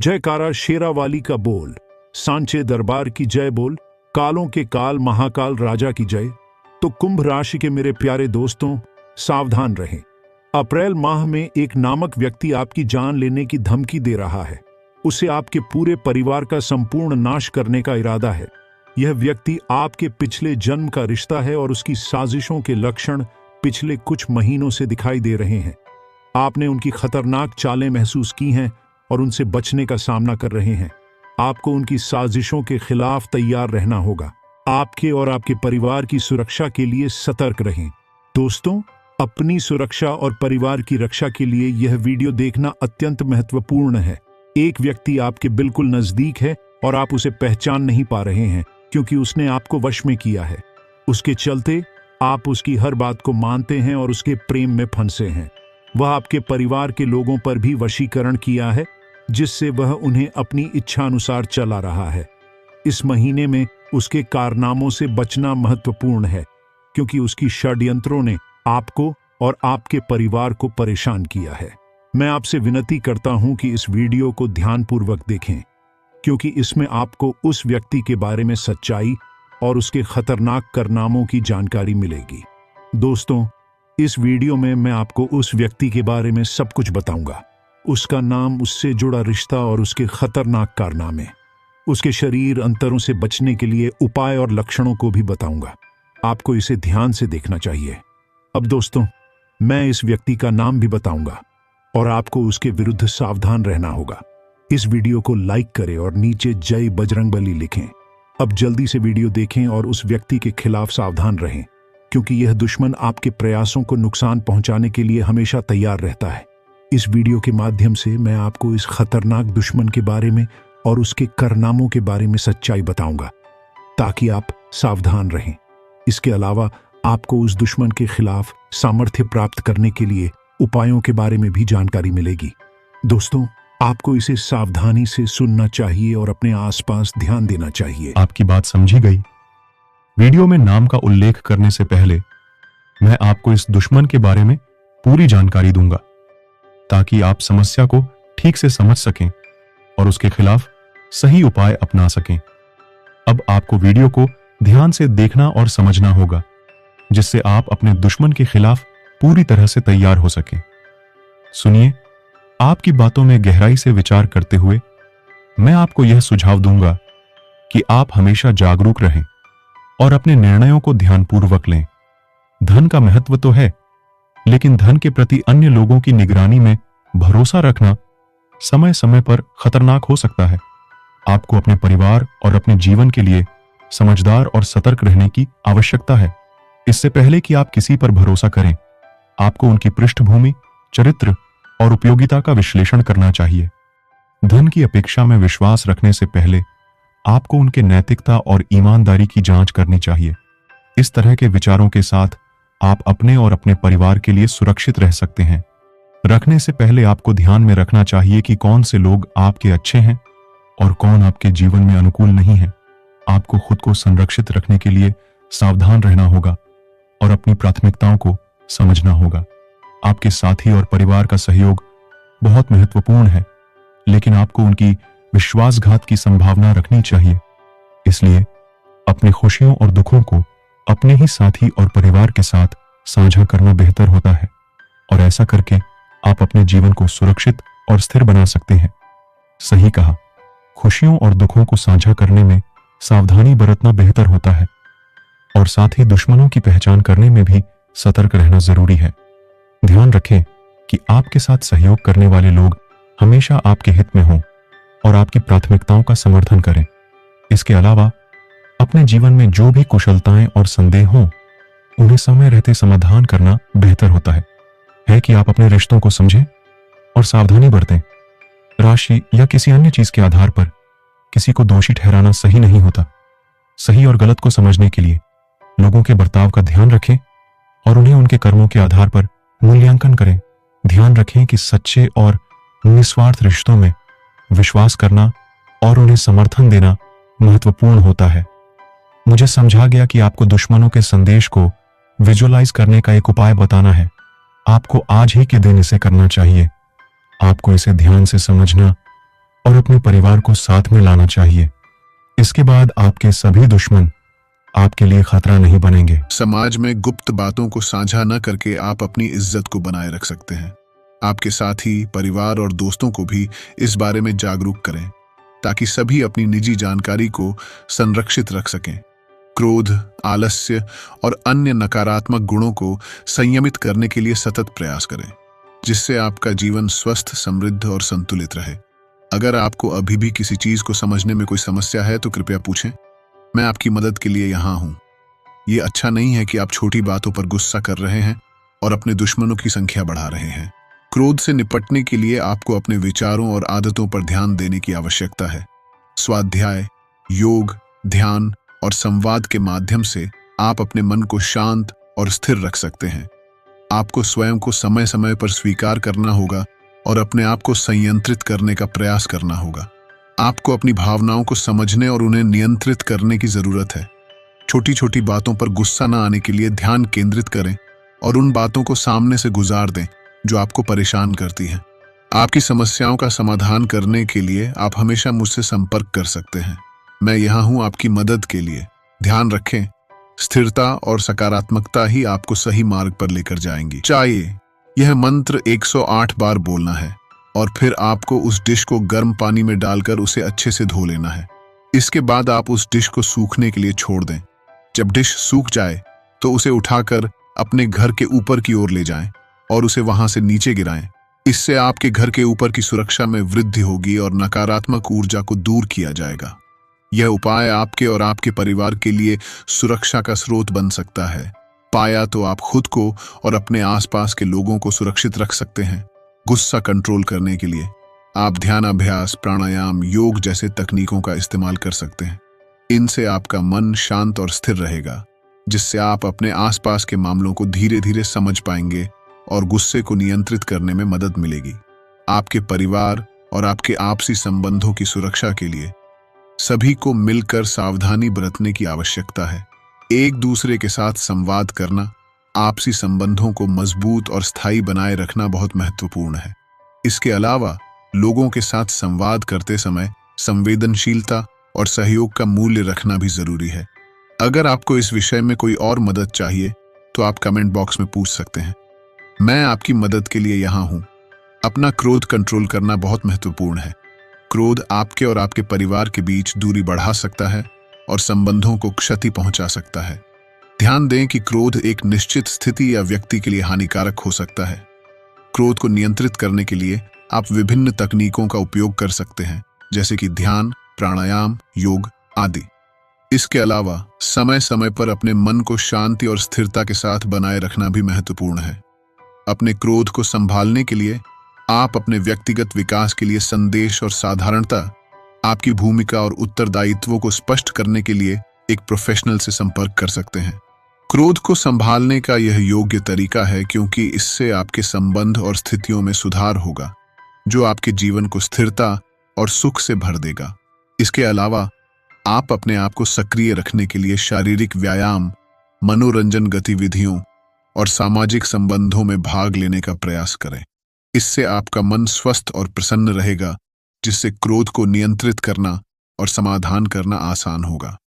जयकारा शेरावाली का बोल, सांचे दरबार की जय बोल, कालों के काल महाकाल राजा की जय। तो कुंभ राशि के मेरे प्यारे दोस्तों, सावधान रहें। अप्रैल माह में एक नामक व्यक्ति आपकी जान लेने की धमकी दे रहा है। उसे आपके पूरे परिवार का संपूर्ण नाश करने का इरादा है। यह व्यक्ति आपके पिछले जन्म का रिश्ता है और उसकी साजिशों के लक्षण पिछले कुछ महीनों से दिखाई दे रहे हैं। आपने उनकी खतरनाक चालें महसूस की हैं और उनसे बचने का सामना कर रहे हैं। आपको उनकी साजिशों के खिलाफ तैयार रहना होगा। आपके और आपके परिवार की सुरक्षा के लिए सतर्क रहें। दोस्तों, अपनी सुरक्षा और परिवार की रक्षा के लिए यह वीडियो देखना अत्यंत महत्वपूर्ण है। एक व्यक्ति आपके बिल्कुल नजदीक है और आप उसे पहचान नहीं पा रहे हैं क्योंकि उसने आपको वश में किया है। उसके चलते आप उसकी हर बात को मानते हैं और उसके प्रेम में फंसे हैं। वह आपके परिवार के लोगों पर भी वशीकरण किया है, जिससे वह उन्हें अपनी इच्छा अनुसार चला रहा है। इस महीने में उसके कारनामों से बचना महत्वपूर्ण है क्योंकि उसकी षड्यंत्रों ने आपको और आपके परिवार को परेशान किया है। मैं आपसे विनती करता हूं कि इस वीडियो को ध्यानपूर्वक देखें क्योंकि इसमें आपको उस व्यक्ति के बारे में सच्चाई और उसके खतरनाक कारनामों की जानकारी मिलेगी। दोस्तों, इस वीडियो में मैं आपको उस व्यक्ति के बारे में सब कुछ बताऊंगा। उसका नाम, उससे जुड़ा रिश्ता और उसके खतरनाक कारनामे। उसके शरीर अंतरों से बचने के लिए उपाय और लक्षणों को भी बताऊंगा। आपको इसे ध्यान से देखना चाहिए। अब दोस्तों, मैं इस व्यक्ति का नाम भी बताऊंगा और आपको उसके विरुद्ध सावधान रहना होगा। इस वीडियो को लाइक करें और नीचे जय बजरंगबली लिखें। अब जल्दी से वीडियो देखें और उस व्यक्ति के खिलाफ सावधान रहें क्योंकि यह दुश्मन आपके प्रयासों को नुकसान पहुंचाने के लिए हमेशा तैयार रहता है। इस वीडियो के माध्यम से मैं आपको इस खतरनाक दुश्मन के बारे में और उसके कारनामों के बारे में सच्चाई बताऊंगा ताकि आप सावधान रहें। इसके अलावा आपको उस दुश्मन के खिलाफ सामर्थ्य प्राप्त करने के लिए उपायों के बारे में भी जानकारी मिलेगी। दोस्तों, आपको इसे सावधानी से सुनना चाहिए और अपने आसपास ध्यान देना चाहिए। आपकी बात समझी गई। वीडियो में नाम का उल्लेख करने से पहले मैं आपको इस दुश्मन के बारे में पूरी जानकारी दूंगा ताकि आप समस्या को ठीक से समझ सकें और उसके खिलाफ सही उपाय अपना सकें। अब आपको वीडियो को ध्यान से देखना और समझना होगा जिससे आप अपने दुश्मन के खिलाफ पूरी तरह से तैयार हो सकें। सुनिए, आपकी बातों में गहराई से विचार करते हुए मैं आपको यह सुझाव दूंगा कि आप हमेशा जागरूक रहें और अपने निर्णयों को ध्यानपूर्वक लें। धन का महत्व तो है, लेकिन धन के प्रति अन्य लोगों की निगरानी में भरोसा रखना समय समय पर खतरनाक हो सकता है। आपको अपने परिवार और अपने जीवन के लिए समझदार और सतर्क रहने की आवश्यकता है। इससे पहले कि आप किसी पर भरोसा करें, आपको उनकी पृष्ठभूमि, चरित्र और उपयोगिता का विश्लेषण करना चाहिए। धन की अपेक्षा में विश्वास रखने से पहले आपको उनके नैतिकता और ईमानदारी की जांच करनी चाहिए। इस तरह के विचारों के साथ आप अपने और अपने परिवार के लिए सुरक्षित रह सकते हैं। रखने से पहले आपको ध्यान में रखना चाहिए कि कौन से लोग आपके अच्छे हैं और कौन आपके जीवन में अनुकूल नहीं है। आपको खुद को संरक्षित रखने के लिए सावधान रहना होगा और अपनी प्राथमिकताओं को समझना होगा। आपके साथी और परिवार का सहयोग बहुत महत्वपूर्ण है, लेकिन आपको उनकी विश्वासघात की संभावना रखनी चाहिए। इसलिए अपनी खुशियों और दुखों को अपने ही साथी और परिवार के साथ साझा करना बेहतर होता है और ऐसा करके आप अपने जीवन को सुरक्षित और स्थिर बना सकते हैं। सही कहा, खुशियों और दुखों को साझा करने में सावधानी बरतना बेहतर होता है और साथ ही दुश्मनों की पहचान करने में भी सतर्क रहना जरूरी है। ध्यान रखें कि आपके साथ सहयोग करने वाले लोग हमेशा आपके हित में हों और आपकी प्राथमिकताओं का समर्थन करें। इसके अलावा अपने जीवन में जो भी कुशलताएं और संदेह हों, उन्हें समय रहते समाधान करना बेहतर होता है कि आप अपने रिश्तों को समझें और सावधानी बरतें। राशि या किसी अन्य चीज के आधार पर किसी को दोषी ठहराना सही नहीं होता। सही और गलत को समझने के लिए लोगों के बर्ताव का ध्यान रखें और उन्हें उनके कर्मों के आधार पर मूल्यांकन करें। ध्यान रखें कि सच्चे और निस्वार्थ रिश्तों में विश्वास करना और उन्हें समर्थन देना महत्वपूर्ण होता है। मुझे समझा गया कि आपको दुश्मनों के संदेश को विजुअलाइज करने का एक उपाय बताना है। आपको आज ही के दिन इसे करना चाहिए। आपको इसे ध्यान से समझना और अपने परिवार को साथ में लाना चाहिए। इसके बाद आपके सभी दुश्मन आपके लिए खतरा नहीं बनेंगे। समाज में गुप्त बातों को साझा न करके आप अपनी इज्जत को बनाए रख सकते हैं। आपके साथी, परिवार और दोस्तों को भी इस बारे में जागरूक करें ताकि सभी अपनी निजी जानकारी को संरक्षित रख सकें। क्रोध, आलस्य और अन्य नकारात्मक गुणों को संयमित करने के लिए सतत प्रयास करें, जिससे आपका जीवन स्वस्थ, समृद्ध और संतुलित रहे। अगर आपको अभी भी किसी चीज को समझने में कोई समस्या है तो कृपया पूछें। मैं आपकी मदद के लिए यहाँ हूँ। ये अच्छा नहीं है कि आप छोटी बातों पर गुस्सा कर रहे हैं और अपने दुश्मनों की संख्या बढ़ा रहे हैं। क्रोध से निपटने के लिए आपको अपने विचारों और आदतों पर ध्यान देने की आवश्यकता है। स्वाध्याय, योग, ध्यान और संवाद के माध्यम से आप अपने मन को शांत और स्थिर रख सकते हैं। आपको स्वयं को समय समय पर स्वीकार करना होगा और अपने आप को संयंत्रित करने का प्रयास करना होगा। आपको अपनी भावनाओं को समझने और उन्हें नियंत्रित करने की जरूरत है। छोटी छोटी बातों पर गुस्सा न आने के लिए ध्यान केंद्रित करें और उन बातों को सामने से गुजार दें जो आपको परेशान करती हैं। आपकी समस्याओं का समाधान करने के लिए आप हमेशा मुझसे संपर्क कर सकते हैं। मैं यहाँ हूँ आपकी मदद के लिए। ध्यान रखें, स्थिरता और सकारात्मकता ही आपको सही मार्ग पर लेकर जाएंगी। चाहिए यह मंत्र 108 बार बोलना है और फिर आपको उस डिश को गर्म पानी में डालकर उसे अच्छे से धो लेना है। इसके बाद आप उस डिश को सूखने के लिए छोड़ दें। जब डिश सूख जाए तो उसे उठाकर अपने घर के ऊपर की ओर ले जाएं और उसे वहां से नीचे गिराएं। इससे आपके घर के ऊपर की सुरक्षा में वृद्धि होगी और नकारात्मक ऊर्जा को दूर किया जाएगा। यह उपाय आपके और आपके परिवार के लिए सुरक्षा का स्रोत बन सकता है। पाया तो आप खुद को और अपने आसपास के लोगों को सुरक्षित रख सकते हैं। गुस्सा कंट्रोल करने के लिए आप ध्यान अभ्यास, प्राणायाम, योग जैसे तकनीकों का इस्तेमाल कर सकते हैं। इनसे आपका मन शांत और स्थिर रहेगा, जिससे आप अपने आसपास के मामलों को धीरे धीरे समझ पाएंगे और गुस्से को नियंत्रित करने में मदद मिलेगी। आपके परिवार और आपके आपसी संबंधों की सुरक्षा के लिए सभी को मिलकर सावधानी बरतने की आवश्यकता है। एक दूसरे के साथ संवाद करना, आपसी संबंधों को मजबूत और स्थायी बनाए रखना बहुत महत्वपूर्ण है। इसके अलावा लोगों के साथ संवाद करते समय संवेदनशीलता और सहयोग का मूल्य रखना भी जरूरी है। अगर आपको इस विषय में कोई और मदद चाहिए तो आप कमेंट बॉक्स में पूछ सकते हैं। मैं आपकी मदद के लिए यहाँ हूँ। अपना क्रोध कंट्रोल करना बहुत महत्वपूर्ण है। क्रोध आपके और आपके परिवार के बीच दूरी बढ़ा सकता है और संबंधों को क्षति पहुंचा सकता है। ध्यान दें कि क्रोध एक निश्चित स्थिति या व्यक्ति के लिए हानिकारक हो सकता है। क्रोध को नियंत्रित करने के लिए आप विभिन्न तकनीकों का उपयोग कर सकते हैं, जैसे कि ध्यान, प्राणायाम, योग आदि। इसके अलावा समय समय पर अपने मन को शांति और स्थिरता के साथ बनाए रखना भी महत्वपूर्ण है। अपने क्रोध को संभालने के लिए आप अपने व्यक्तिगत विकास के लिए संदेश और साधारणता, आपकी भूमिका और उत्तरदायित्वों को स्पष्ट करने के लिए एक प्रोफेशनल से संपर्क कर सकते हैं। क्रोध को संभालने का यह योग्य तरीका है क्योंकि इससे आपके संबंध और स्थितियों में सुधार होगा, जो आपके जीवन को स्थिरता और सुख से भर देगा। इसके अलावा आप अपने आप को सक्रिय रखने के लिए शारीरिक व्यायाम, मनोरंजन गतिविधियों और सामाजिक संबंधों में भाग लेने का प्रयास करें। इससे आपका मन स्वस्थ और प्रसन्न रहेगा, जिससे क्रोध को नियंत्रित करना और समाधान करना आसान होगा।